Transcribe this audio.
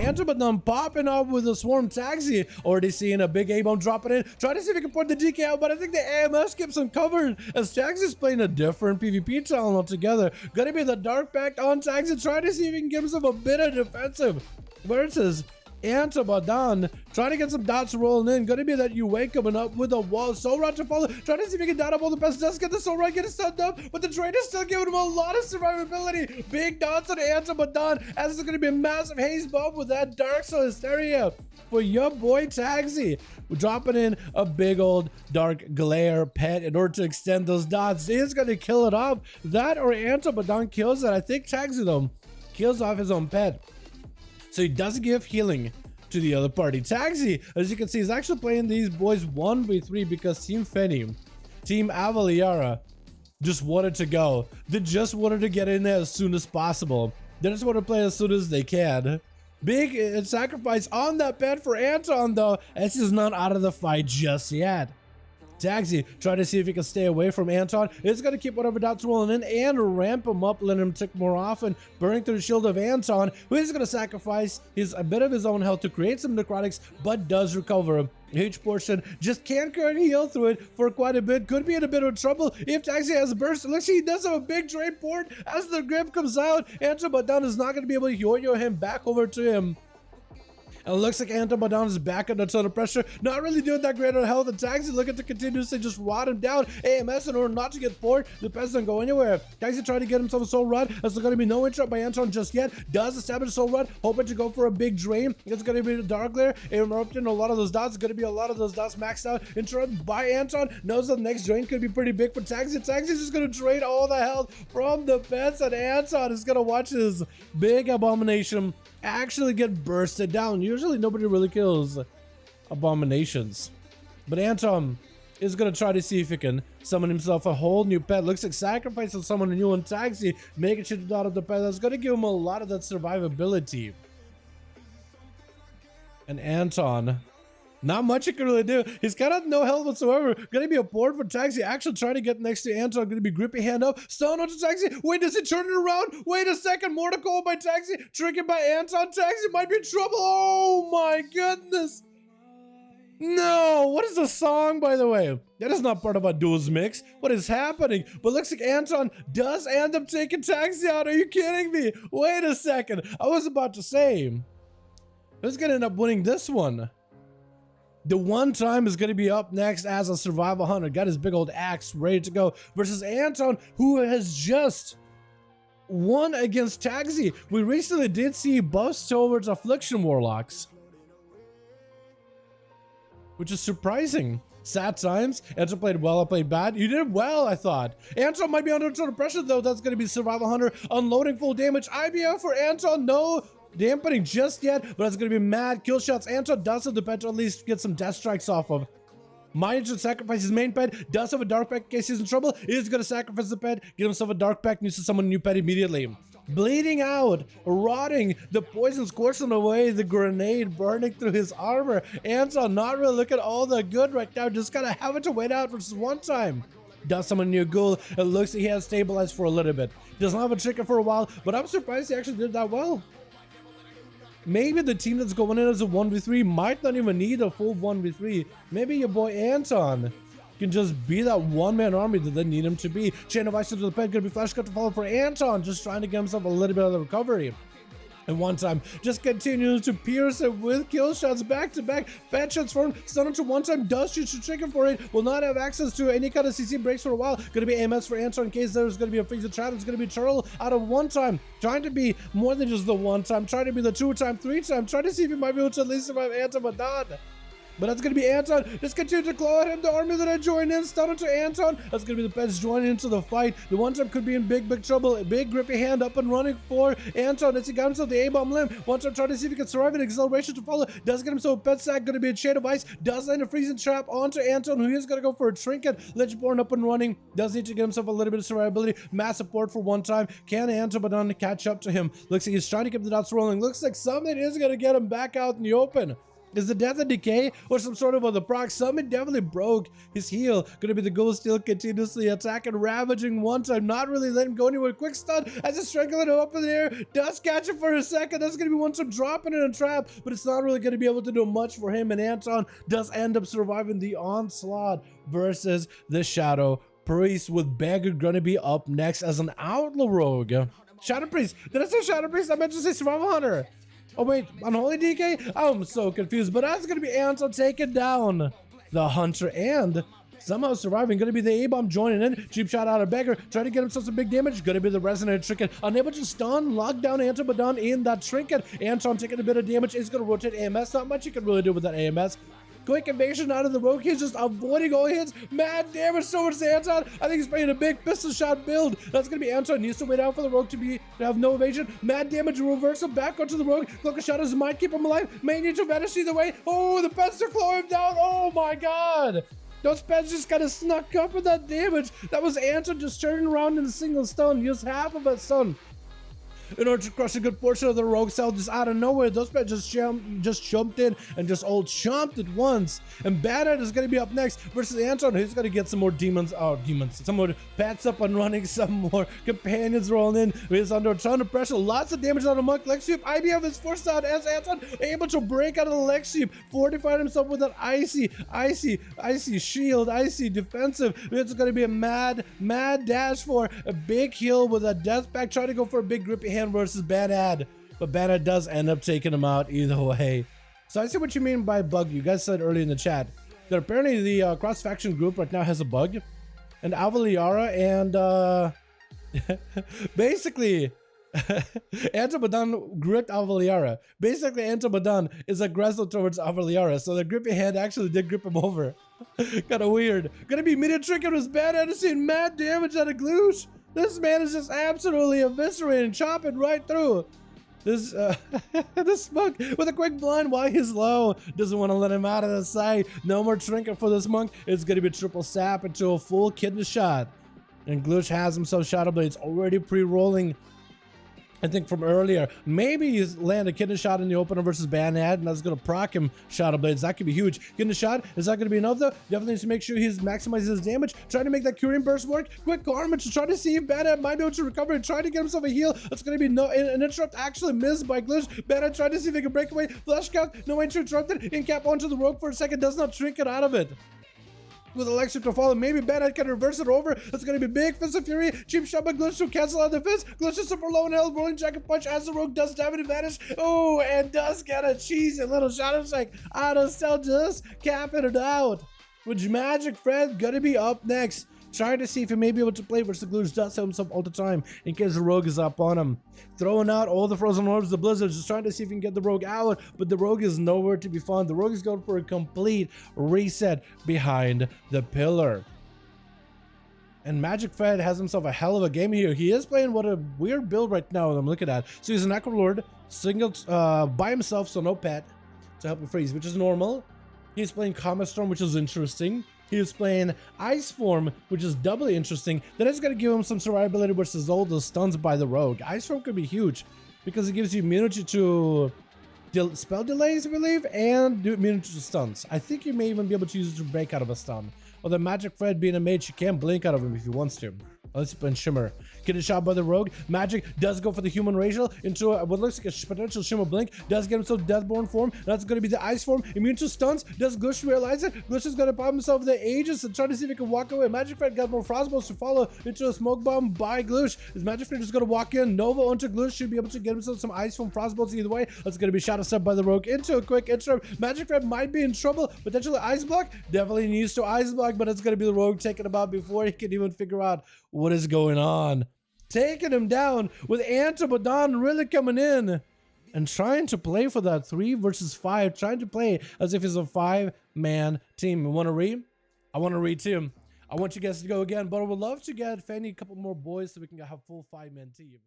Antibaton popping up with a swarm taxi. Already seeing a big A-bomb dropping in. Trying to see if he can point the DK out, but I think the AMS keeps him covered as Taxi's playing a different PvP talent altogether. Gonna be the Dark Pact on Taxi, trying to see if he can give himself a bit of defensive. Versus Antibaton trying to get some dots rolling in. Gonna be that you wake him up with a wall. Soul Rod to follow. Trying to see if he can dot up all the best. Does get the Soul Rod, get it stunned up, but the trade is still giving him a lot of survivability. Big dots on Antibaton as it's gonna be a massive haze bomb with that Dark Soul Hysteria for your boy Taxi. We're dropping in a big old Dark Glare pet in order to extend those dots. He's gonna kill it off. That or Antibaton kills it. I think Taxi though kills off his own pet, so he doesn't give healing to the other party. Taxi, as you can see, is actually playing these boys 1v3 because Team Fenny, Team Avaliara just wanted to go. They just wanted to get in there as soon as possible. They just want to play as soon as they can. Big sacrifice on that pet for Anton though, as he's not out of the fight just yet. Taxi trying to see if he can stay away from Anton. It's going to keep whatever dots rolling in and ramp him up, letting him tick more often, burning through the shield of Anton, who is going to sacrifice a bit of his own health to create some necrotics, but does recover a huge portion. Just can't go and heal through it for quite a bit. Could be in a bit of trouble if Taxi has a burst. Let's see, he does have a big drain port as the grip comes out. Antibaton is not going to be able to yo-yo him back over to him. And it looks like Antibaton is back under a ton of pressure. Not really doing that great on health. And Taxi looking to continuously just rot him down. AMS in order not to get poured. The pets don't go anywhere. Taxi trying to get himself a Soul Rod. There's going to be no interrupt by Anton just yet. Does establish a Soul Rod. Hoping to go for a big drain. It's going to be the Dark Glare. Interrupting a lot of those dots. It's going to be a lot of those dots maxed out. Interrupted by Anton. Knows the next drain could be pretty big for Taxi. Taxi's just going to drain all the health from the pets. And Anton is going to watch his big abomination actually get bursted down. Usually nobody really kills abominations, but Anton is gonna try to see if he can summon himself a whole new pet. Looks like sacrificing someone new on Taxi, making sure to dot up the pet. That's gonna give him a lot of that survivability. And Anton, not much he can really do. He's got no health whatsoever. Gonna be a board for Taxi. Actually trying to get next to Anton. Gonna be grippy hand up. Stun onto Taxi. Wait, does he turn it around? Wait a second. Mortal Coil by Taxi. Triggered by Anton. Taxi might be in trouble. Oh my goodness. No. What is the song, by the way? That is not part of our Duels mix. What is happening? But looks like Anton does end up taking Taxi out. Are you kidding me? Wait a second. I was about to say, who's gonna end up winning this one? The One Time is going to be up next as a survival hunter. Got his big old axe ready to go versus Anton, who has just won against Taxi. We recently did see buffs towards Affliction Warlocks, which is surprising. Sad times. Anton played well, I played bad. You did well, I thought. Anton might be under a ton of pressure though. That's going to be survival hunter unloading full damage. IBF for Anton. No dampening just yet, but it's gonna be mad kill shots. Anton does have the pet to at least get some death strikes off of. Might should sacrifice his main pet. Does have a Dark Pact in case he's in trouble. He's gonna sacrifice the pet, get himself a Dark Pact, needs to summon a new pet immediately. Bleeding out, rotting, the poison scorching away, the grenade burning through his armor. Anton not really looking all that good right now, just kind of having to wait out versus One Time. Does summon a new ghoul. It looks like he has stabilized for a little bit. Does not have a trigger for a while, but I'm surprised he actually did that well. Maybe the team that's going in as a 1v3 might not even need a full 1v3. Maybe your boy Anton can just be that one-man army that they need him to be. Chain of Ice into the pet, gonna be flash cut to follow for Anton, just trying to get himself a little bit of the recovery. And One Time just continues to pierce it with kill shots back to back. Bad shots for him. Stun to One Time. Does shoot to trigger for it. Will not have access to any kind of CC breaks for a while. Gonna be AMS for Anton in case there's gonna be a freeze trap. It's gonna be Turtle out of One Time. Trying to be more than just the One Time. Trying to be the 2-time, 3-time. Trying to see if he might be able to at least survive Anton, but not. But that's going to be Anton. Just continue to claw at him. The army that I joined in. Stun into Anton. That's going to be the pets joining into the fight. The One Time could be in big trouble. A big grippy hand up and running for Anton as he got himself the A-bomb limb. One Time trying to see if he can survive an acceleration to follow. Does get himself a pet sack. Going to be a chain of ice. Does land a freezing trap onto Anton, who is going to go for a trinket. Legendborn up and running. Does need to get himself a little bit of survivability. Mass support for One Time. Can Antibaton catch up to him? Looks like he's trying to keep the dots rolling. Looks like something is going to get him back out in the open. Is the death and decay or some sort of the proc summon definitely broke his heal? Gonna be the ghost still continuously attacking, ravaging one time, not really letting him go anywhere. Quick stun as it's strangling him up in the air, does catch him for a second. That's gonna be one time dropping in a trap, but it's not really gonna be able to do much for him. And Anton does end up surviving the onslaught versus the Shadow Priest, with Beggar gonna be up next as an outlaw rogue. Shadow Priest, did I say Shadow Priest? I meant to say Survival Hunter. Oh wait, Unholy DK? I'm so confused, but that's gonna be Anton taking down the Hunter and somehow surviving. Gonna be the A-bomb joining in. Cheap shot out of Beggar, trying to get himself some big damage. Gonna be the Resonant Trinket, unable to stun, lock down Anton Badon in that Trinket. Anton taking a bit of damage, is gonna rotate AMS. Not much you can really do with that AMS. Quick invasion out of the rogue. He's just avoiding all hits. Mad damage towards Anton. I think he's playing a big pistol shot build. That's gonna be Anton. Needs to wait out for the rogue to have no evasion. Mad damage reversal back onto the rogue. Cloak of Shadows might keep him alive. May need to vanish either way. Oh, the pets are clawing him down. Oh my god. Those pets just kind of snuck up with that damage. That was Anton just turning around in a single stun. Used half of a stun in order to crush a good portion of the rogue cell just out of nowhere. Those pets just jumped in and just all chomped at once. And Badhead is going to be up next versus Anton, who's going to get some more some more pets up and running, some more companions rolling in. He's under a ton of pressure, lots of damage on the Monk. Leg Sweep, IBF is forced out as Anton able to break out of the Leg Sweep, fortified himself with that icy shield, icy defensive. It's going to be a mad dash for a big heal with a death pack, trying to go for a big grippy hand versus Badhead, but Badhead does end up taking him out either way. So I see what you mean by bug. You guys said earlier in the chat that apparently the cross-faction group right now has a bug, and Avaliara and basically Anton gripped Avaliara. Basically Anton is aggressive towards Avaliara, so the grippy hand actually did grip him over. Kind of weird. Gonna be immediate trick on his Badhead, seeing mad damage out of Gloosh. This man is just absolutely eviscerating, chopping right through this this monk with a quick blind while he's low. Doesn't want to let him out of the sight. No more trinket for this monk. It's going to be triple sap into a full kidney shot. And Gloosh has himself Shadow Blades already pre-rolling, I think, from earlier. Maybe he's land a kidney shot in the opener versus Badhead, and that's going to proc him Shadow Blades. That could be huge. Kidney shot, is that going to be enough though? Definitely needs to make sure he's maximizing his damage. Trying to make that Curing Burst work. Quick Karma to try to see if Badhead might be able to recover and try to get himself a heal. That's going to be an interrupt actually missed by Glitch. Badhead trying to see if he can break away. Flash count, no way to interrupt it. In cap onto the rogue for a second, does not trinket out of it. With Alexa to follow, maybe Badhead can reverse it over. It's gonna be big Fist of Fury. Cheap shot by Glitch to cancel out the fist. Glitch is super low in health. Rolling Jacket Punch as the rogue does damage advantage. Oh, and does get a cheesy little Shadow Strike out of stealth, just capping it out. With Magic Fred gonna be up next, trying to see if he may be able to play versus Gloosh. Does himself all the time in case the rogue is up on him. Throwing out all the frozen orbs, the blizzards, just trying to see if he can get the rogue out, but the rogue is nowhere to be found. The rogue is going for a complete reset behind the pillar. And Magic Fred has himself a hell of a game here. He is playing what a weird build right now that I'm looking at. So he's an Necro Lord, single by himself, so no pet to help him freeze, which is normal. He's playing Comet Storm, which is interesting. He is playing Ice Form, which is doubly interesting. That is going to give him some survivability versus all those stuns by the rogue. Ice Form could be huge because it gives you immunity to spell delays, I believe, and immunity to stuns. I think you may even be able to use it to break out of a stun. Although Magic Fred being a mage, you can blink out of him if he wants to. Let's put Shimmer. Get a shot by the rogue. Magic does go for the human racial into what looks like a potential Shimmer blink. Does get himself Deathborn form. That's going to be the ice form. Immune to stuns. Does Glitch realize it? Glitch is going to pop himself the Aegis and try to see if he can walk away. Magic Fred got more frostbolts to follow into a smoke bomb by Glitch. Is Magic Fred just going to walk in? Nova onto Glitch. Should be able to get himself some ice form frostbolts either way. That's going to be shadow step by the rogue into a quick interrupt. Magic Fred might be in trouble. Potentially ice block. Definitely needs to ice block, but it's going to be the rogue taking him out before he can even figure out what is going on. Taking him down with Antibodon really coming in and trying to play for that 3 versus 5, trying to play as if it's a 5-man team. You want to read? I want to read too. I want you guys to go again, but I would love to get Fanny a couple more boys so we can have a full 5-man team.